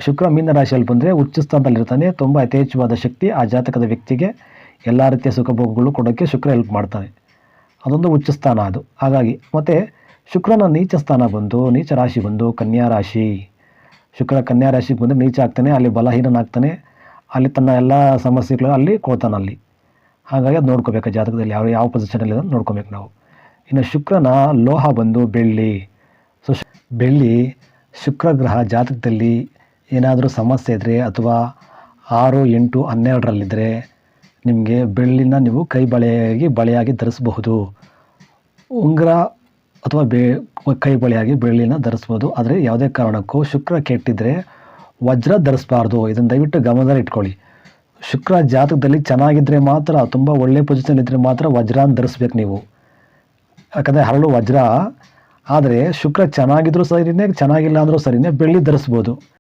ಶುಕ್ರ ಮೀನ ರಾಶಿಯಲ್ಲಿ ಬಂದರೆ ಉಚ್ಚ ಸ್ಥಾನದಲ್ಲಿರ್ತಾನೆ. ತುಂಬ ಯಥೇಚ್ಛವಾದ ಶಕ್ತಿ ಆ ಜಾತಕದ ವ್ಯಕ್ತಿಗೆ ಎಲ್ಲ ರೀತಿಯ ಸುಖಭೋಗಗಳು ಕೊಡೋಕ್ಕೆ ಶುಕ್ರ ಹೆಲ್ಪ್ ಮಾಡ್ತಾನೆ. ಅದೊಂದು ಉಚ್ಚ ಸ್ಥಾನ ಅದು. ಹಾಗಾಗಿ ಮತ್ತು ಶುಕ್ರನ ನೀಚ ಸ್ಥಾನ ಬಂದು, ನೀಚ ರಾಶಿ ಬಂದು ಕನ್ಯಾ ರಾಶಿ. ಶುಕ್ರ ಕನ್ಯಾ ರಾಶಿಗೆ ಬಂದರೆ ನೀಚ ಆಗ್ತಾನೆ, ಅಲ್ಲಿ ಬಲಹೀನನಾಗ್ತಾನೆ, ಅಲ್ಲಿ ತನ್ನ ಎಲ್ಲ ಸಮಸ್ಯೆಗಳು ಅಲ್ಲಿ ಕೊಡ್ತಾನೆ ಅಲ್ಲಿ. ಹಾಗಾಗಿ ಅದು ನೋಡ್ಕೋಬೇಕು ಜಾತಕದಲ್ಲಿ ಯಾವ ಪೊಸಿಷನಲ್ಲಿ ನೋಡ್ಕೋಬೇಕು ನಾವು. ಇನ್ನು ಶುಕ್ರನ ಲೋಹ ಬಂದು ಬೆಳ್ಳಿ. ಸೊ ಬೆಳ್ಳಿ ಶುಕ್ರ ಗ್ರಹ ಜಾತಕದಲ್ಲಿ ಏನಾದರೂ ಸಮಸ್ಯೆ ಇದ್ದರೆ ಅಥವಾ 6, 8, 12ರಲ್ಲಿದ್ದರೆ ನಿಮಗೆ ಬೆಳ್ಳಿನ ನೀವು ಬಳೆಯಾಗಿ ಧರಿಸಬಹುದು. ಉಂಗುರ ಅಥವಾ ಕೈ ಬಳೆಯಾಗಿ ಬೆಳ್ಳಿನ ಧರಿಸ್ಬೋದು. ಆದರೆ ಯಾವುದೇ ಕಾರಣಕ್ಕೂ ಶುಕ್ರ ಕೆಟ್ಟಿದ್ದರೆ ವಜ್ರ ಧರಿಸಬಾರ್ದು. ಇದನ್ನು ದಯವಿಟ್ಟು ಗಮನದಲ್ಲಿ ಇಟ್ಕೊಳ್ಳಿ. ಶುಕ್ರ ಜಾತಕದಲ್ಲಿ ಚೆನ್ನಾಗಿದ್ದರೆ ಮಾತ್ರ, ತುಂಬ ಒಳ್ಳೆ ಪೊಸಿಷನ್ ಇದ್ದರೆ ಮಾತ್ರ ವಜ್ರನ ಧರಿಸ್ಬೇಕು ನೀವು. ಯಾಕಂದರೆ ಹರಳು ವಜ್ರ. ಆದರೆ ಶುಕ್ರ ಚೆನ್ನಾಗಿದ್ರೂ ಸರಿಯೇ, ಚೆನ್ನಾಗಿಲ್ಲ ಅಂದರೂ ಸರಿಯೇ ಬೆಳ್ಳಿ ಧರಿಸ್ಬೋದು.